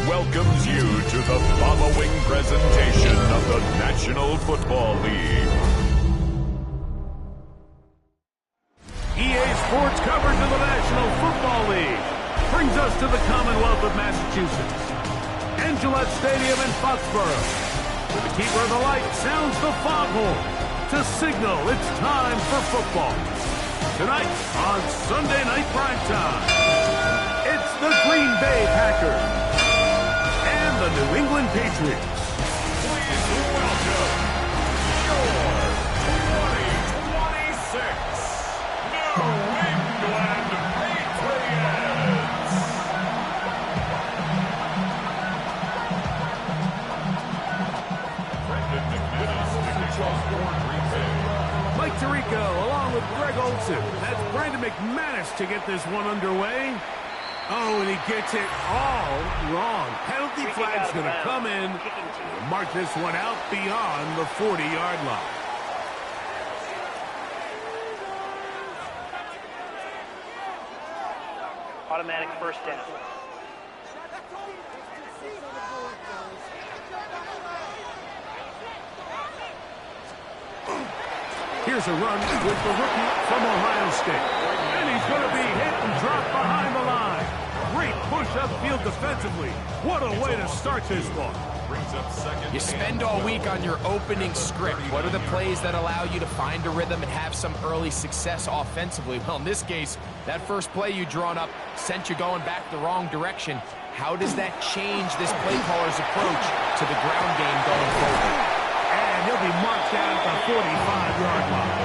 Welcomes you to the following presentation of the National Football League. EA Sports coverage of the National Football League brings us to the Commonwealth of Massachusetts and Gillette Stadium in Foxborough, where the keeper of the light sounds the foghorn to signal it's time for football. Tonight on Sunday Night Primetime, it's the Green Bay Packers and the New England Patriots. Please welcome your 2026 New England Patriots. Brendan McManus to kick off for Green Bay. Mike Tirico along with Greg Olson. That's Brandon McManus to get this one underway. Oh, and he gets it all wrong. Penalty flag's going to come in. We'll mark this one out beyond the 40-yard line. Automatic first down. Here's a run with the rookie from Ohio State. And he's going to be hit and dropped behind the line. Great push upfield defensively. What a way to start this one. You spend all week on your opening script. What are the plays that allow you to find a rhythm and have some early success offensively? Well, in this case, that first play you drawn up sent you going back the wrong direction. How does that change this play caller's approach to the ground game going forward? And he'll be marked down at the 45-yard line.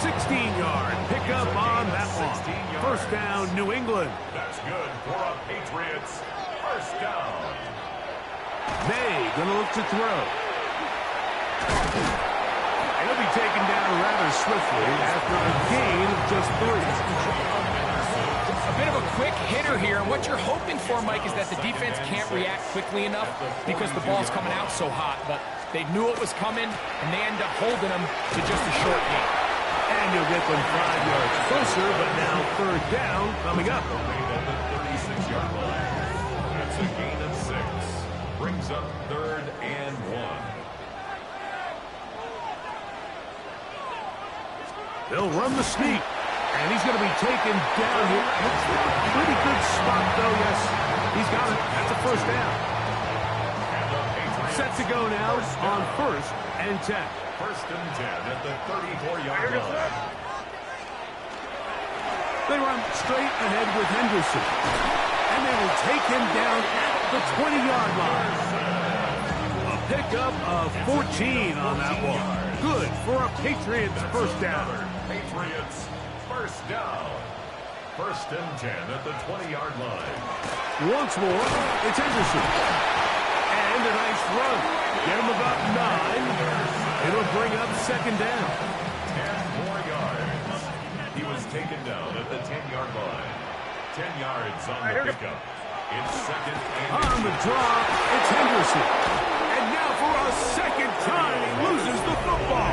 16-yard pickup on that one. First down, New England. That's good for a Patriots first down. May gonna look to throw. And he'll be taken down rather swiftly after a gain of just 3. A bit of a quick hitter here, and what you're hoping for, Mike, is that the defense can't react quickly enough because the ball's coming out so hot. But they knew it was coming, and they end up holding them to just a short gain. And you'll get them 5 yards closer, but now third down coming up. At the 36-yard line. That's a gain of 6. Brings up 3rd and 1. They'll run the sneak. And he's going to be taken down here. Looks like a pretty good spot, though. Yes, he's got it. That's a first down. Set to go now on 1st and 10. 1st and 10 at the 34-yard line. They run straight ahead with Henderson. And they will take him down at the 20-yard line. A pickup of 14 on that one. Good for a Patriots first down. Patriots first down. 1st and 10 at the 20-yard line. Once more, it's Henderson. And a nice run. Get him about 9. It'll bring up 2nd down. 10 more yards. He was taken down at the 10-yard line. 10 yards on the pickup. It's 2nd and on the drop, it's Henderson. And now for a second time, he loses the football.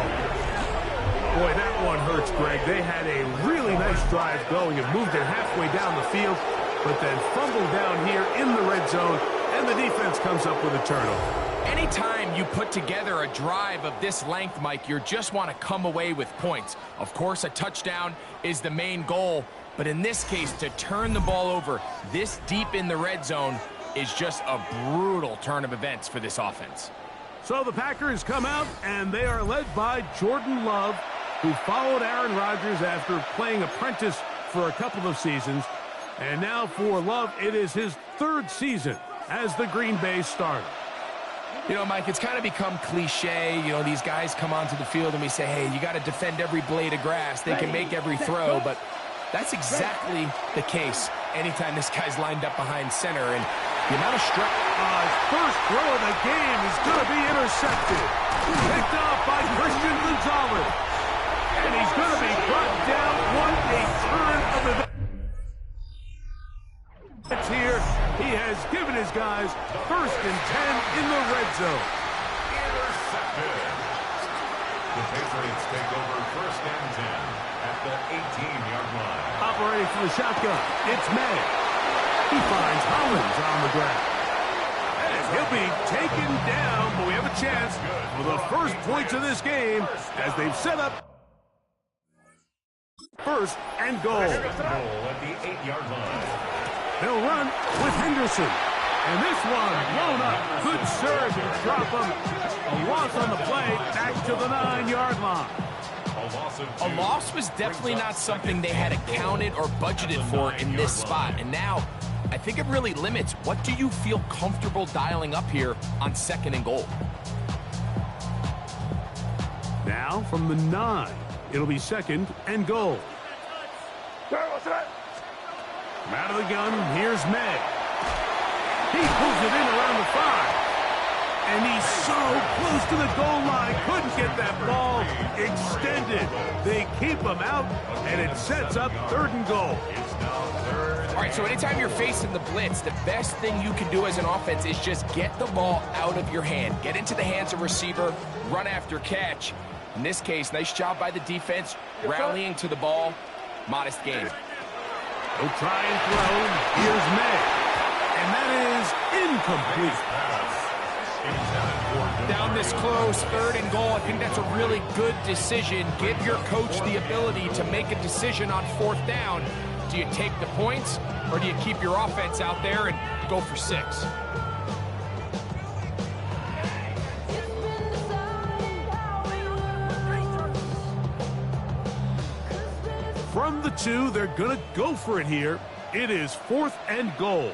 Boy, that one hurts, Greg. They had a really nice drive going and moved it halfway down the field, but then fumbled down here in the red zone, and the defense comes up with a turnover. Anytime you put together a drive of this length, Mike, you just want to come away with points. Of course, a touchdown is the main goal, but in this case, to turn the ball over this deep in the red zone is just a brutal turn of events for this offense. So the Packers come out, and they are led by Jordan Love, who followed Aaron Rodgers after playing apprentice for a couple of seasons. And now for Love, it is his 3rd season as the Green Bay starter. You know, Mike, it's kind of become cliche. You know, these guys come onto the field and we say, hey, you got to defend every blade of grass. They can make every throw, but that's exactly the case anytime this guy's lined up behind center. And the amount of stress. His first throw of the game is going to be intercepted. Picked off by Christian Gonzalez. And he's going to be brought down. What a turn of events here. He has given his guys 1st and 10 in the red zone. Intercepted. The Patriots take over 1st and 10 at the 18-yard line. Operating for the shotgun, it's May. He finds Hollins on the ground. And he'll be taken down, but we have a chance for the first points of this game as they've set up 1st and goal. Goal at the 8-yard line. They'll run with Henderson. And this one blown up. Good serve to drop him. A loss on the play, back to the 9-yard line. A loss was definitely not something they had accounted or budgeted for in this spot. And now, I think it really limits what do you feel comfortable dialing up here on 2nd and goal. Now from the 9, it'll be 2nd and goal. From out of the gun, here's May. He pulls it in around the 5. And he's so close to the goal line, couldn't get that ball extended. They keep him out, and it sets up 3rd and goal. All right, so anytime you're facing the blitz, the best thing you can do as an offense is just get the ball out of your hand. Get into the hands of receiver, run after catch. In this case, nice job by the defense, rallying to the ball. Modest gain. He'll try and throw. Here's May. And that is incomplete. Down this close, 3rd and goal. I think that's a really good decision. Give your coach the ability to make a decision on 4th down. Do you take the points, or do you keep your offense out there and go for 6? From the 2, they're going to go for it here. It is 4th and goal.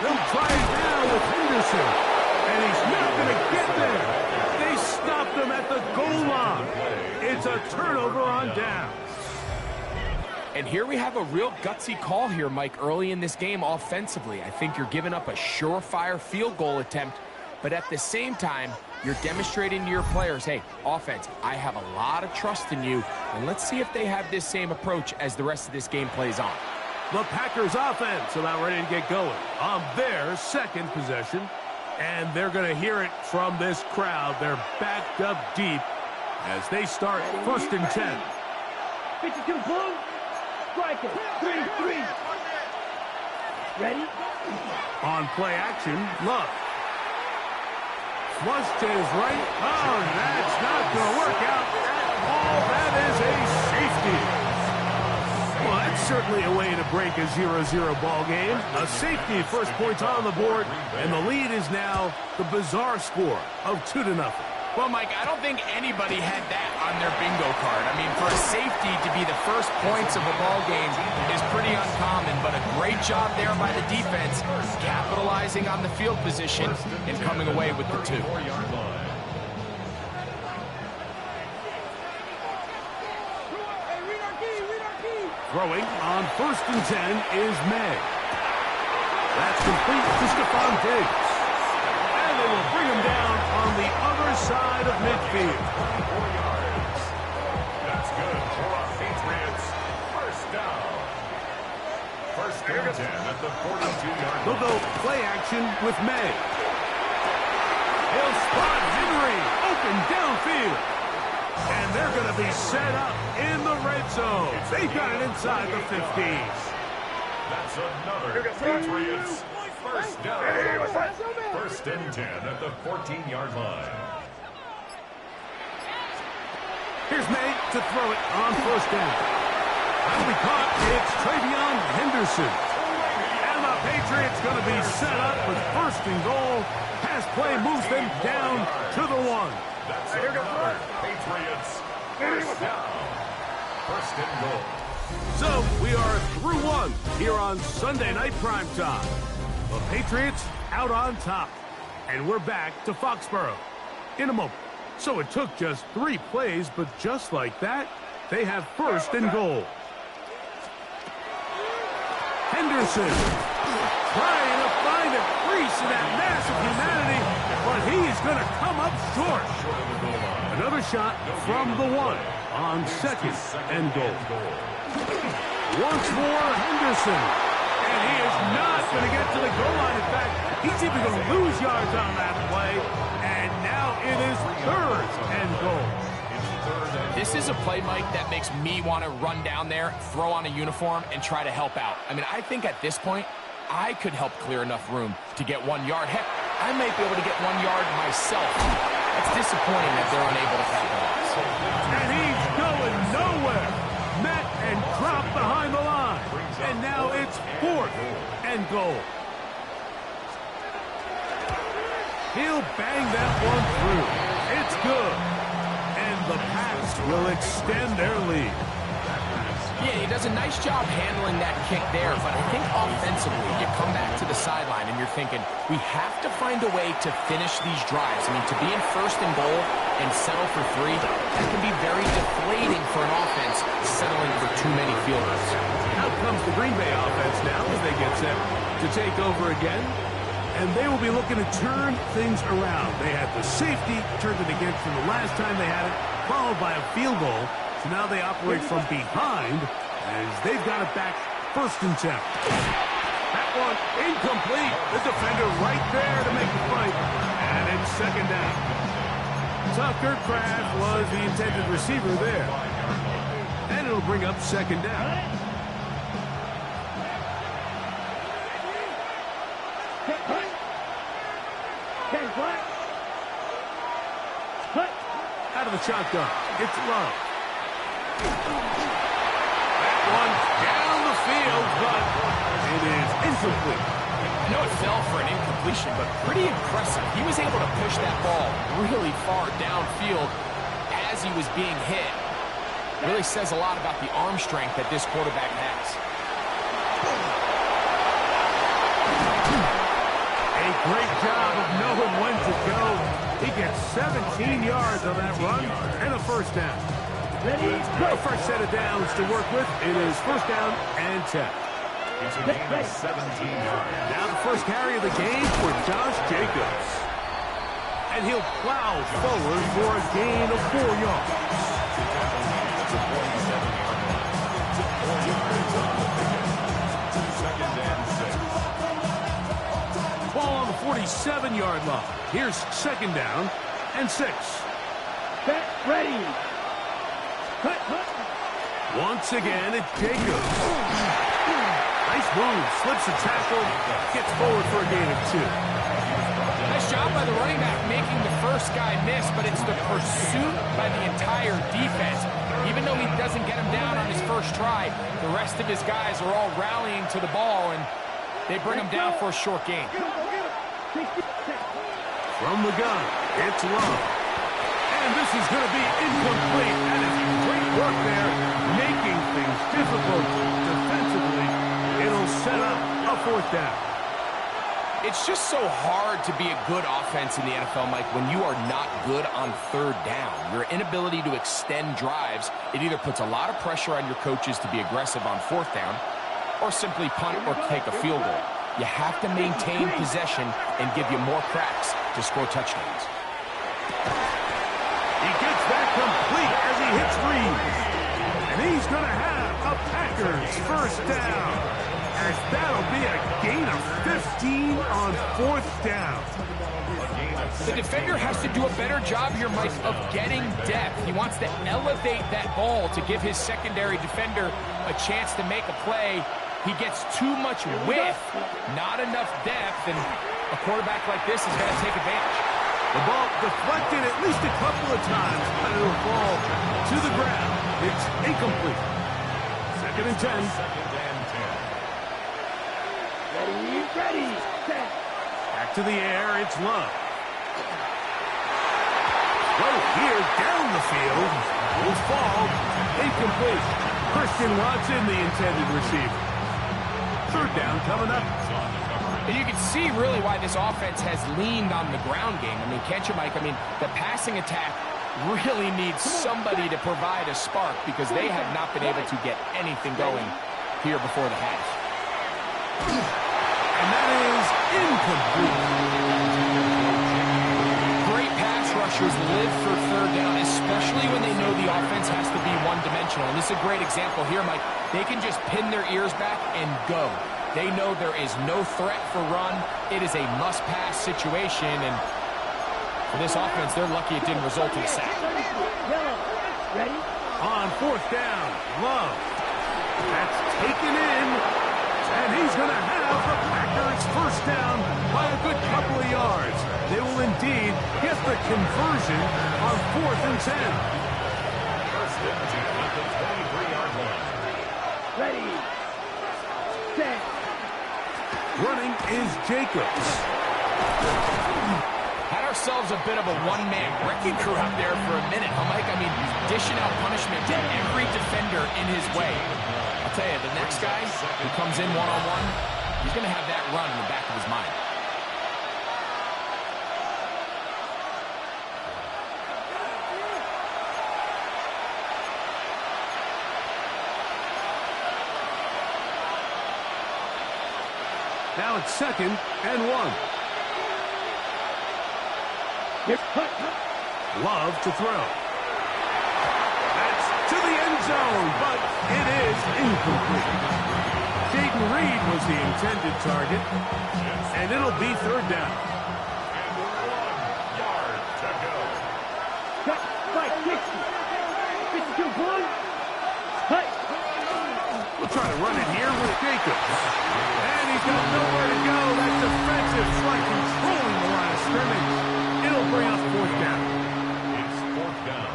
They'll try it now with Henderson. And he's not going to get there. They stopped him at the goal line. It's a turnover on down. And here we have a real gutsy call here, Mike, early in this game offensively. I think you're giving up a surefire field goal attempt, but at the same time, you're demonstrating to your players, hey, offense, I have a lot of trust in you, and let's see if they have this same approach as the rest of this game plays on. The Packers offense about ready to get going on their 2nd possession. And they're going to hear it from this crowd. They're backed up deep as they start 1st and 10. 52 blue. Strike it. 3-3. Ready? On play action, Love. Flush to his right. Oh, that's not going to work out at all. That is a safety. Well, that's certainly a way to break a 0-0 ball game. A safety, 1st points on the board, and the lead is now the bizarre score of 2-0. Well, Mike, I don't think anybody had that on their bingo card. I mean, for a safety to be the 1st points of a ball game is pretty uncommon, but a great job there by the defense, capitalizing on the field position and coming away with the 2. Throwing on 1st and 10 is May. That's complete to Stephon Diggs. And they will bring him down on the other side of midfield. 4 yards. That's good for our Patriots. 1st down. 1st and 10 at the 42-yard line. They'll go play action with May. He'll spot Henry open downfield. And they're going to be set up in the red zone. They got it inside the 50s. That's another Patriots 1st down. 1st and 10 at the 14-yard line. Here's May to throw it on 1st down. That'll be caught. It's Travion Henderson. And the Patriots going to be set up with 1st and goal. Pass play moves them down to the 1. That's another Patriots 1st down. 1st and goal. So we are through one here on Sunday Night Primetime. The Patriots out on top. And we're back to Foxborough in a moment. So it took just 3 plays, but just like that, they have first and goal. Henderson trying to find a crease in that mass of humanity, but he's going to come up short. Another shot from the 1 on second and goal. Once more, Henderson. And he is not going to get to the goal line. In fact, he's even going to lose yards on that play. And now it is third and goal. This is a play, Mike, that makes me want to run down there, throw on a uniform, and try to help out. I mean, I think at this point, I could help clear enough room to get 1 yard. Heck, I might be able to get 1 yard myself. It's disappointing that they're unable to capitalize. And he's going nowhere. Met and dropped behind the line. And now it's fourth and goal. He'll bang that one through. It's good. And the Pats will extend their lead. Yeah, he does a nice job handling that kick there, but I think offensively, you come back to the sideline and you're thinking, we have to find a way to finish these drives. I mean, to be in first and goal and settle for 3, that can be very deflating for an offense settling for too many field goals. Out comes the Green Bay offense now as they get set to take over again. And they will be looking to turn things around. They had the safety, turned it against them the last time they had it, followed by a field goal. So now they operate from behind as they've got it back first and 10. That one incomplete. The defender right there to make the fight. And it's second down. Tucker Craft was the intended receiver there. And it'll bring up second down. Out of the shotgun. It's Love. That one down the field, but it is incomplete. I know it fell for an incompletion, but pretty impressive. He was able to push that ball really far downfield as he was being hit. Really says a lot about the arm strength that this quarterback has. A great job of knowing when to go. He gets 17 yards on that run and a first down. Ready, The first set of downs to work with. It is first down and 10. It's a gain of 17 yards. Now the first carry of the game for Josh Jacobs. And he'll plow forward for a gain of 4 yards. It's a 47-yard line. 4 yards on the pickup. Second and 6. Ball on the 47-yard line. Here's second down and 6. set, ready. Cut. Once again, it's Jacobs. Nice move. Slips a tackle. Gets forward for a gain of 2. Nice job by the running back making the first guy miss, but it's the pursuit by the entire defense. Even though he doesn't get him down on his first try, the rest of his guys are all rallying to the ball, and they bring him down for a short gain. From the gun, it's Love. And this is going to be incomplete. That is great work there, making things difficult defensively. It'll set up a fourth down. It's just so hard to be a good offense in the NFL, Mike, when you are not good on third down. Your inability to extend drives, it either puts a lot of pressure on your coaches to be aggressive on fourth down or simply punt or take a field goal. You have to maintain possession and give you more cracks to score touchdowns. He gets that complete as he hits Reeves. And he's going to have a Packers first down. As that'll be a gain of 15 on fourth down. The defender has to do a better job here, Mike, of getting depth. He wants to elevate that ball to give his secondary defender a chance to make a play. He gets too much width, not enough depth, and a quarterback like this is going to take advantage. The ball deflected at least a couple of times, but it'll fall to the ground. It's incomplete. Second and 10. Second and 10. Ready, set. Back to the air, it's Love. Throw here down the field. Will fall. Incomplete. Watson, the intended receiver. Third down coming up. And you can see really why this offense has leaned on the ground game. I mean, can't you, Mike? I mean, the passing attack really needs somebody to provide a spark because they have not been able to get anything going here before the half. And that is incomplete. Great pass rushers live for third down, especially when they know the offense has to be one-dimensional. And this is a great example here, Mike. They can just pin their ears back and go. They know there is no threat for run. It is a must-pass situation, and for this offense, they're lucky it didn't result in a sack. Ready? On fourth down, Love. That's taken in, and he's going to have the Packers first down by a good couple of yards. They will indeed get the conversion on 4th and 10. First and 10 at the 23-yard line. Ready. Set. Running is Jacobs. Had ourselves a bit of a one-man wrecking crew out there for a minute, huh, Mike? I mean, dishing out punishment to every defender in his way. I'll tell you, the next guy who comes in one-on-one, he's going to have that run in the back of his mind. Now it's 2nd and 1. Love to throw. That's to the end zone, but it is incomplete. Jaden Reed was the intended target, and it'll be 3rd down. And 1 yard to go. Cut. Fight. 60. 52 points. Cut. We'll try to run it here with Jacobs. And he's got nowhere to go. That defensive like controlling the line of scrimmage. It'll bring up 4th down. It's 4th down.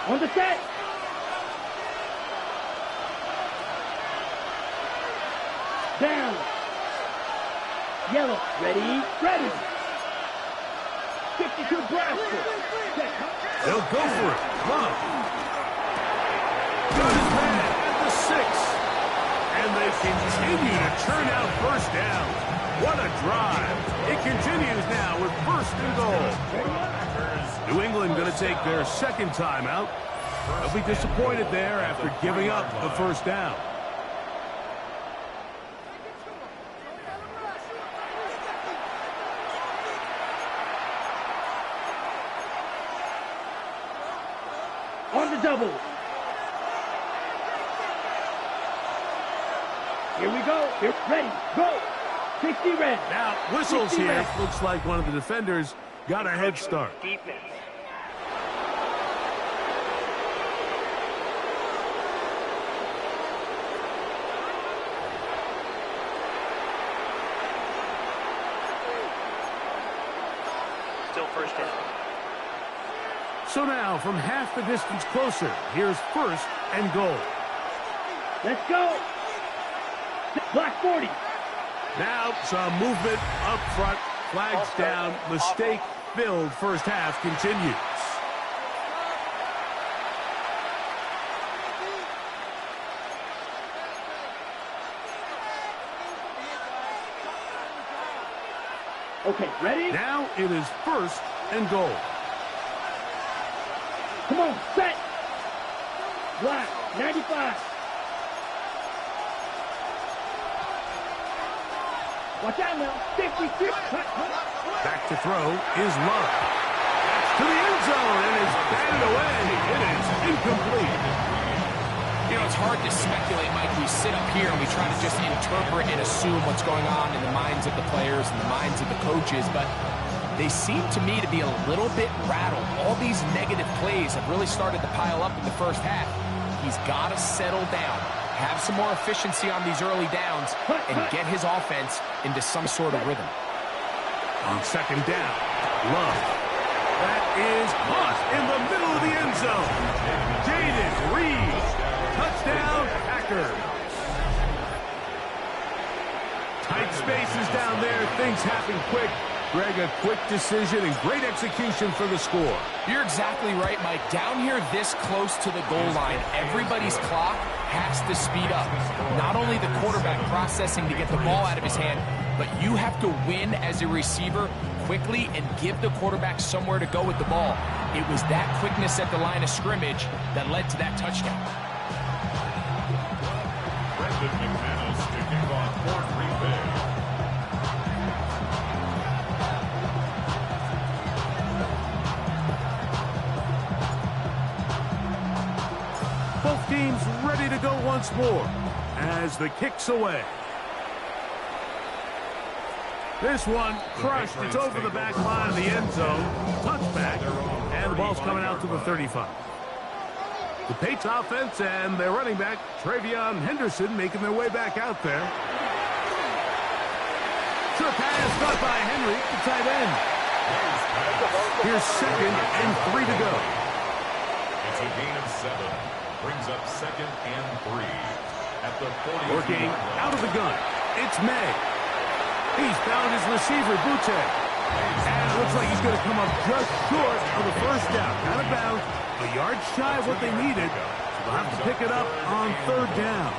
On the set. Down. Yellow. Ready. Ready. 52 Brasco. They'll go for it. Love. Got his man at the 6. And they continue to churn out first down. What a drive. It continues now with 1st and goal. New England going to take their 2nd timeout. They'll be disappointed there after giving up the 1st down. On the double. Here we go. Here, ready. Go. 60 red. Now, whistles here. Looks like one of the defenders got a head start. Defense. Still first down. So now, from half the distance closer, here's 1st and goal. Let's go. Block 40. Now, some movement up front. Flags down. Mistake-filled first half continues. Okay, ready? Now it is 1st and goal. Come on, set. Block 95. Watch out now. 56. Back to throw is Love. That's to the end zone and is batted away. It is incomplete. You know, it's hard to speculate, Mike. We sit up here and we try to just interpret and assume what's going on in the minds of the players and the minds of the coaches, but they seem to me to be a little bit rattled. All these negative plays have really started to pile up in the first half. He's got to settle down, have some more efficiency on these early downs, and get his offense into some sort of rhythm. On 2nd down, Love. That is caught in the middle of the end zone. Jaden Reed. Touchdown, Packers. Tight spaces down there. Things happen quick. Greg, a quick decision and great execution for the score. You're exactly right, Mike. Down here this close to the goal line, everybody's clock has to speed up. Not only the quarterback processing to get the ball out of his hand, but you have to win as a receiver quickly and give the quarterback somewhere to go with the ball. It was that quickness at the line of scrimmage that led to that touchdown. Brendan McManus to kick off for Green Bay. Both teams ready to go once more as the kick's away. This one crushed. It's over the back line of the end zone. Touchback. And the ball's coming out to the 35. The Patriots offense and their running back, Travion Henderson, making their way back out there. Sure pass caught by Henry, the tight end. Here's 2nd and 3 to go. It's a gain of 7. Brings up 2nd and 3 at the 40. Working out of the gun. It's May. He's found his receiver, Butte. And it looks like he's going to come up just short of the first down. Out of bounds, a yard shy of what they needed. So they'll have to pick it up on 3rd down.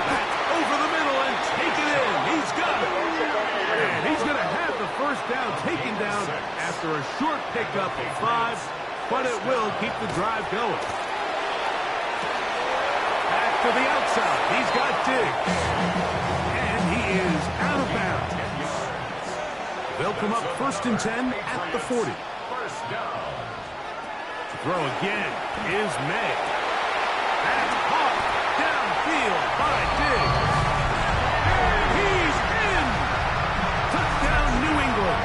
Back over the middle and take it in. He's got it. And he's going to have the first down taken down after a short pickup of 5, but it will keep the drive going. To the outside. He's got Diggs. And he is out of bounds. They'll come up 1st and 10 at the 40. First down. To throw again is May. That's caught downfield by Diggs. And he's in. Touchdown, New England.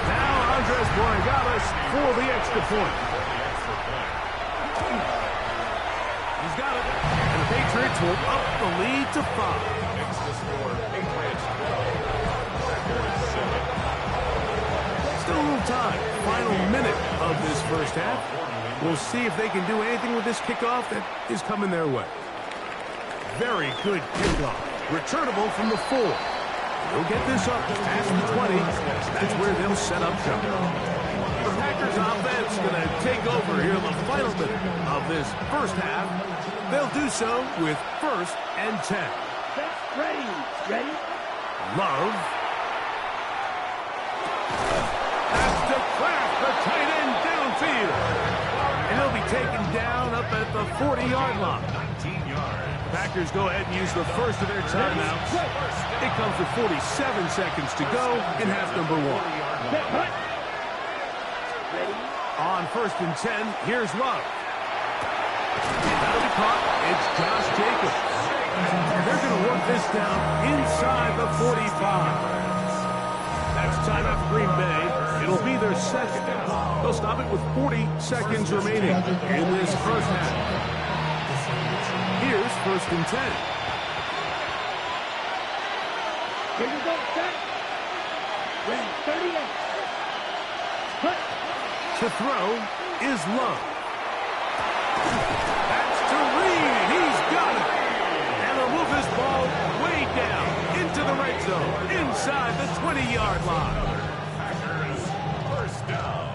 Now Andres Borregales for the extra point. He's got it. Patriots will up the lead to 5. Makes the score Patriots 12. Packers 7. Still a little time. Final minute of this first half. We'll see if they can do anything with this kickoff that is coming their way. Very good kickoff. Returnable from the 4. They'll get this up past the 20. That's where they'll set up shop. The Packers offense going to take over here in the final minute of this first half. They'll do so with 1st and 10. Ready. Ready. Love. Has to craft the tight end downfield. And he'll be taken down up at the 40-yard line. 19 yards. Packers go ahead and use the first of their timeouts. It comes with 47 seconds to go in half number 1. On 1st and 10, here's Love. That'll be caught. It's Josh Jacobs. And they're going to work this down inside the 45. That's timeout for Green Bay. It'll be their 2nd. They'll stop it with 40 seconds remaining in this first half. Here's 1st and 10. Here we go, set. Ready, 38. Cut. To throw is Love. That's to Reed. He's got it. And they'll move this ball way down into the red zone, inside the 20-yard line. Packers first down.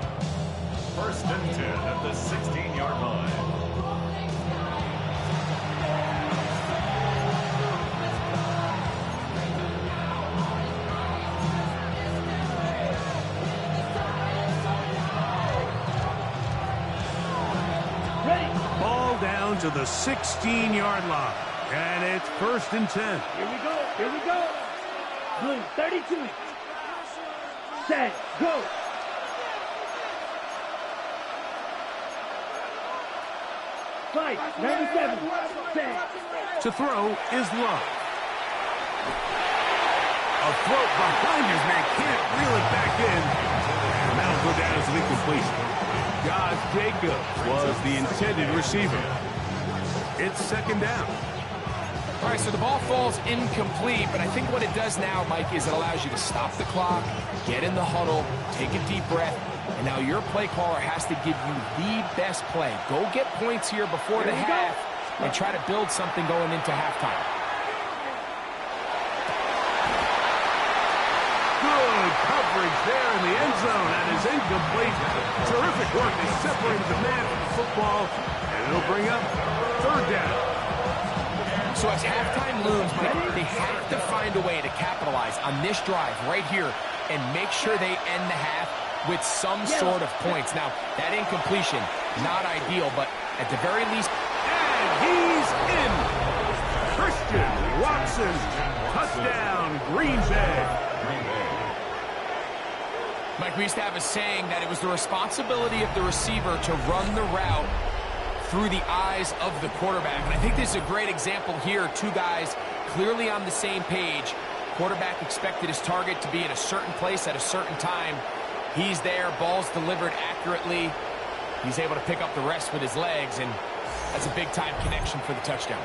1st and 10 at the 16-yard line. Down to the 16-yard line. And it's 1st and 10. Here we go. Here we go. Blue 32. Set. Go. Fight. 97. Set. To throw is Love. A throw behind his man. Can't reel it back in. And that'll go down as an incompletion. Josh Jacobs was the intended receiver. It's 2nd down. All right, so the ball falls incomplete, but I think what it does now, Mike, is it allows you to stop the clock, get in the huddle, take a deep breath, and now your play caller has to give you the best play. Go get points here before the half and try to build something going into halftime. there in the end zone. That is incomplete. Terrific work. They separated the man from the football, and it'll bring up third down. So as halftime looms, Mike, they have to find a way to capitalize on this drive right here and make sure they end the half with some sort of points. Now, that incompletion, not ideal, but at the very least... And he's in! Christian Watson, touchdown, Green Bay. Mike, we used to have a saying that it was the responsibility of the receiver to run the route through the eyes of the quarterback. And I think this is a great example here. Two guys clearly on the same page. Quarterback expected his target to be in a certain place at a certain time. He's there, ball's delivered accurately. He's able to pick up the rest with his legs, and that's a big-time connection for the touchdown.